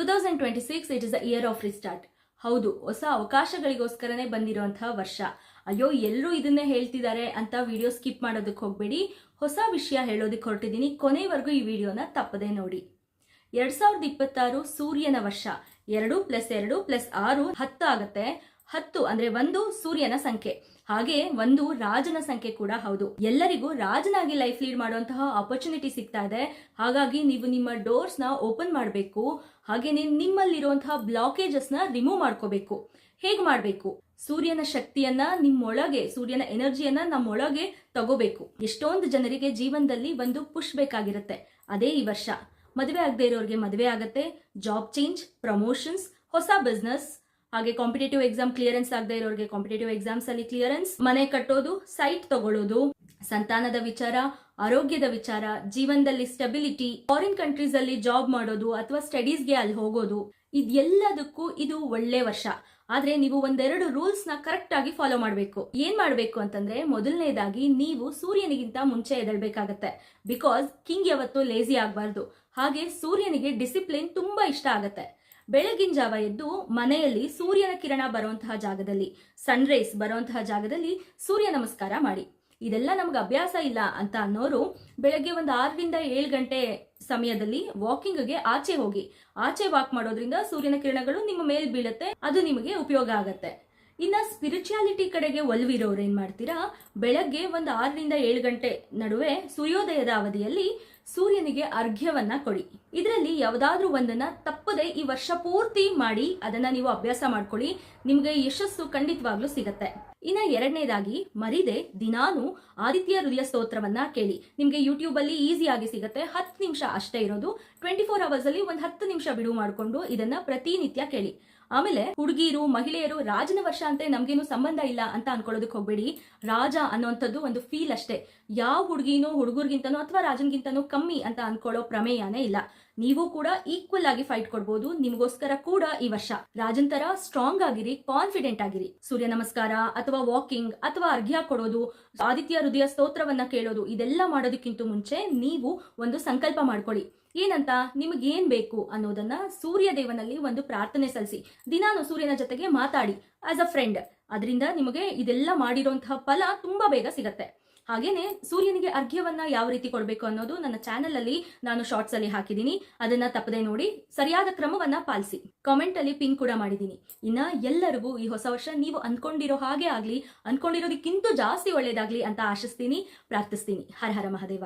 2026 it is the year of restart. ಹೌದು, ಹೊಸ ಅವಕಾಶಗಳಿಗೋಸ್ಕರನೇ ಬಂದಿರುವಂತಹ ವರ್ಷ. ಅಯ್ಯೋ ಎಲ್ಲರೂ ಇದನ್ನೇ ಹೇಳ್ತಿದ್ದಾರೆ ಅಂತ ವಿಡಿಯೋ ಸ್ಕಿಪ್ ಮಾಡೋದಕ್ಕೆ ಹೋಗಬೇಡಿ. ಹೊಸ ವಿಷಯ ಹೇಳೋದಕ್ಕೆ ಹೊರಟಿದ್ದೀನಿ, ಕೊನೆವರೆಗೂ ಈ ವಿಡಿಯೋನ ತಪ್ಪದೆ ನೋಡಿ. 2026 ಸೂರ್ಯನ ವರ್ಷ. 2 + 2 + 6 10 ಆಗುತ್ತೆ. 10 ಅಂದ್ರೆ 1 ಸೂರ್ಯನ ಸಂಖ್ಯೆ, ಹಾಗೆ 1 ರಾಜನ ಸಂಖ್ಯೆ ಕೂಡ ಹೌದು. ಎಲ್ಲರಿಗೂ ರಾಜನಾಗಿ ಲೈಫ್ ಲೀಡ್ ಮಾಡುವಂತಹ ಆಪರ್ಚುನಿಟಿ ಸಿಗ್ತಾ ಇದೆ. ಹಾಗಾಗಿ ನೀವು ನಿಮ್ಮ ಡೋರ್ಸ್ ನ ಓಪನ್ ಮಾಡಬೇಕು, ಹಾಗೆ ನಿಮ್ಮಲ್ಲಿರುವಂತಹ ಬ್ಲಾಕೇಜಸ್ ನ ರಿಮೂವ್ ಮಾಡ್ಕೋಬೇಕು. ಹೇಗ್ ಮಾಡ್ಬೇಕು? ಸೂರ್ಯನ ಶಕ್ತಿಯನ್ನ ನಿಮ್ಮೊಳಗೆ, ಸೂರ್ಯನ ಎನರ್ಜಿಯನ್ನ ನಮ್ಮೊಳಗೆ ತಗೋಬೇಕು. ಎಷ್ಟೊಂದು ಜನರಿಗೆ ಜೀವನದಲ್ಲಿ ಒಂದು ಪುಷ್ ಬೇಕಾಗಿರುತ್ತೆ, ಅದೇ ಈ ವರ್ಷ. ಮದುವೆ ಆಗದೆ ಇರೋರಿಗೆ ಮದುವೆ ಆಗತ್ತೆ, ಜಾಬ್ ಚೇಂಜ್, ಪ್ರಮೋಷನ್ಸ್, ಹೊಸ ಬಿಸ್ನೆಸ್, ಹಾಗೆ ಕಾಂಪಿಟೇಟಿವ್ ಎಕ್ಸಾಮ್ ಕ್ಲಿಯರೆನ್ಸ್ ಆಗದೆ ಇರೋರಿಗೆ ಕಾಂಪಿಟೇಟಿವ್ ಎಕ್ಸಾಮ್ಸ್ ಅಲ್ಲಿ ಕ್ಲಿಯರೆನ್ಸ್, ಮನೆ ಕಟ್ಟೋದು, ಸೈಟ್ ತಗೊಳ್ಳೋದು, ಸಂತಾನದ ವಿಚಾರ, ಆರೋಗ್ಯದ ವಿಚಾರ, ಜೀವನದಲ್ಲಿ ಸ್ಟೆಬಿಲಿಟಿ, ಫಾರಿನ್ ಕಂಟ್ರೀಸ್ ಅಲ್ಲಿ ಜಾಬ್ ಮಾಡೋದು ಅಥವಾ ಸ್ಟಡೀಸ್ಗೆ ಅಲ್ಲಿ ಹೋಗೋದು, ಇದೆಲ್ಲದಕ್ಕೂ ಇದು ಒಳ್ಳೆ ವರ್ಷ. ಆದ್ರೆ ನೀವು ಒಂದೆರಡು ರೂಲ್ಸ್ ನ ಕರೆಕ್ಟ್ ಆಗಿ ಫಾಲೋ ಮಾಡಬೇಕು. ಏನ್ ಮಾಡಬೇಕು ಅಂತಂದ್ರೆ, ಮೊದಲನೇದಾಗಿ ನೀವು ಸೂರ್ಯನಿಗಿಂತ ಮುಂಚೆ ಎದ್ದೇಳ್ಬೇಕಾಗತ್ತೆ. ಬಿಕಾಸ್ ಕಿಂಗ್ ಯಾವತ್ತು ಲೇಜಿ ಆಗಬಾರ್ದು. ಹಾಗೆ ಸೂರ್ಯನಿಗೆ ಡಿಸಿಪ್ಲಿನ್ ತುಂಬಾ ಇಷ್ಟ ಆಗತ್ತೆ. ಬೆಳಗಿನ ಜಾವ ಎದ್ದು ಮನೆಯಲ್ಲಿ ಸೂರ್ಯನ ಕಿರಣ ಬರುವಂತಹ ಜಾಗದಲ್ಲಿ, ಸನ್ರೈಸ್ ಬರುವಂತಹ ಜಾಗದಲ್ಲಿ ಸೂರ್ಯ ನಮಸ್ಕಾರ ಮಾಡಿ. ಇದೆಲ್ಲ ನಮ್ಗೆ ಅಭ್ಯಾಸ ಇಲ್ಲ ಅಂತ ಅನ್ನೋರು ಬೆಳಗ್ಗೆ ಒಂದು 6 ರಿಂದ 7 ಗಂಟೆ ಸಮಯದಲ್ಲಿ ವಾಕಿಂಗ್ಗೆ ಆಚೆ ಹೋಗಿ. ಆಚೆ ವಾಕ್ ಮಾಡೋದ್ರಿಂದ ಸೂರ್ಯನ ಕಿರಣಗಳು ನಿಮ್ಮ ಮೇಲೆ ಬೀಳುತ್ತೆ, ಅದು ನಿಮಗೆ ಉಪಯೋಗ ಆಗತ್ತೆ. ಇನ್ನ ಸ್ಪಿರಿಚುಯಾಲಿಟಿ ಕಡೆಗೆ ಒಲವಿರೋರು ಏನ್ ಮಾಡ್ತೀರಾ, ಬೆಳಗ್ಗೆ ಒಂದು 6 ರಿಂದ 7 ಗಂಟೆ ನಡುವೆ ಸೂರ್ಯೋದಯದ ಅವಧಿಯಲ್ಲಿ ಸೂರ್ಯನಿಗೆ ಅರ್ಘ್ಯವನ್ನ ಕೊಡಿ. ಇದರಲ್ಲಿ ಯಾವ್ದಾದ್ರೂ ಒಂದನ್ನ ತಪ್ಪದೆ ಈ ವರ್ಷ ಪೂರ್ತಿ ಮಾಡಿ, ಅದನ್ನ ನೀವು ಅಭ್ಯಾಸ ಮಾಡ್ಕೊಳ್ಳಿ. ನಿಮ್ಗೆ ಯಶಸ್ಸು ಖಂಡಿತವಾಗ್ಲೂ ಸಿಗತ್ತೆ. ಇನ್ನ ಎರಡನೇದಾಗಿ ಮರಿದೆ ದಿನಾನು ಆದಿತ್ಯ ಹೃದಯ ಸ್ತೋತ್ರವನ್ನ ಕೇಳಿ. ನಿಮ್ಗೆ ಯೂಟ್ಯೂಬ್ ಅಲ್ಲಿ ಈಸಿ ಆಗಿ ಸಿಗತ್ತೆ, 10 ನಿಮಿಷ ಅಷ್ಟೇ ಇರೋದು. 24 ಅವರ್ಸ್ ಅಲ್ಲಿ ಒಂದು 10 ನಿಮಿಷ ಬಿಡುವು ಮಾಡಿಕೊಂಡು ಇದನ್ನ ಪ್ರತಿನಿತ್ಯ ಕೇಳಿ. ಆಮೇಲೆ ಹುಡುಗಿರು, ಮಹಿಳೆಯರು, ರಾಜನ ವರ್ಷ ಅಂತ ನಮ್ಗೇನು ಸಂಬಂಧ ಇಲ್ಲ ಅಂತ ಅನ್ಕೊಳ್ಳೋದಕ್ಕೆ ಹೋಗ್ಬೇಡಿ. ರಾಜ ಅನ್ನೋಂಥದ್ದು ಒಂದು ಫೀಲ್ ಅಷ್ಟೇ. ಯಾವ ಹುಡುಗಿನೋ ಹುಡುಗರ್ಗಿಂತನೋ ಅಥವಾ ರಾಜನ್ಗಿಂತನೋ ಕಮ್ಮಿ ಅಂತ ಅನ್ಕೊಳ್ಳೋ ಪ್ರಮೇಯನೇ ಇಲ್ಲ. ನೀವು ಕೂಡ ಈಕ್ವಲ್ ಆಗಿ ಫೈಟ್ ಕೊಡ್ಬೋದು. ನಿಮಗೋಸ್ಕರ ಕೂಡ ಈ ವರ್ಷ ರಾಜನ್ ತರ ಸ್ಟ್ರಾಂಗ್ ಆಗಿರಿ, ಕಾನ್ಫಿಡೆಂಟ್ ಆಗಿರಿ. ಸೂರ್ಯ ನಮಸ್ಕಾರ ಅಥವಾ ವಾಕಿಂಗ್ ಅಥವಾ ಅರ್ಘ್ಯ ಕೊಡೋದು, ಆದಿತ್ಯ ಹೃದಯ ಸ್ತೋತ್ರವನ್ನ ಕೇಳೋದು, ಇದೆಲ್ಲ ಮಾಡೋದಕ್ಕಿಂತ ಮುಂಚೆ ನೀವು ಒಂದು ಸಂಕಲ್ಪ ಮಾಡ್ಕೊಳ್ಳಿ. ಏನಂತ, ನಿಮಗೇನ್ ಬೇಕು ಅನ್ನೋದನ್ನ ಸೂರ್ಯ ದೇವನಲ್ಲಿ ಒಂದು ಪ್ರಾರ್ಥನೆ ಸಲ್ಲಿಸಿ. ದಿನಾನು ಸೂರ್ಯನ ಜೊತೆಗೆ ಮಾತಾಡಿ ಆಸ್ ಅ ಫ್ರೆಂಡ್. ಅದರಿಂದ ನಿಮಗೆ ಇದೆಲ್ಲ ಮಾಡಿರುವಂತಹ ಫಲ ತುಂಬಾ ಬೇಗ ಸಿಗತ್ತೆ. ಹಾಗೇನೆ ಸೂರ್ಯನಿಗೆ ಅರ್ಘ್ಯವನ್ನ ಯಾವ ರೀತಿ ಕೊಡಬೇಕು ಅನ್ನೋದು ನನ್ನ ಚಾನೆಲ್ ಅಲ್ಲಿ ನಾನು ಶಾರ್ಟ್ಸ್ ಅಲ್ಲಿ ಹಾಕಿದ್ದೀನಿ, ಅದನ್ನ ತಪ್ಪದೆ ನೋಡಿ, ಸರಿಯಾದ ಕ್ರಮವನ್ನ ಪಾಲಿಸಿ. ಕಾಮೆಂಟ್ ಅಲ್ಲಿ ಪಿನ್ ಕೂಡ ಮಾಡಿದ್ದೀನಿ. ಇನ್ನ ಎಲ್ಲರಿಗೂ ಈ ಹೊಸ ವರ್ಷ ನೀವು ಅನ್ಕೊಂಡಿರೋ ಹಾಗೆ ಆಗ್ಲಿ, ಅನ್ಕೊಂಡಿರೋದಕ್ಕಿಂತ ಜಾಸ್ತಿ ಒಳ್ಳೇದಾಗ್ಲಿ ಅಂತ ಆಶಿಸ್ತೀನಿ, ಪ್ರಾರ್ಥಿಸ್ತೀನಿ. ಹರ ಹರ ಮಹಾದೇವ.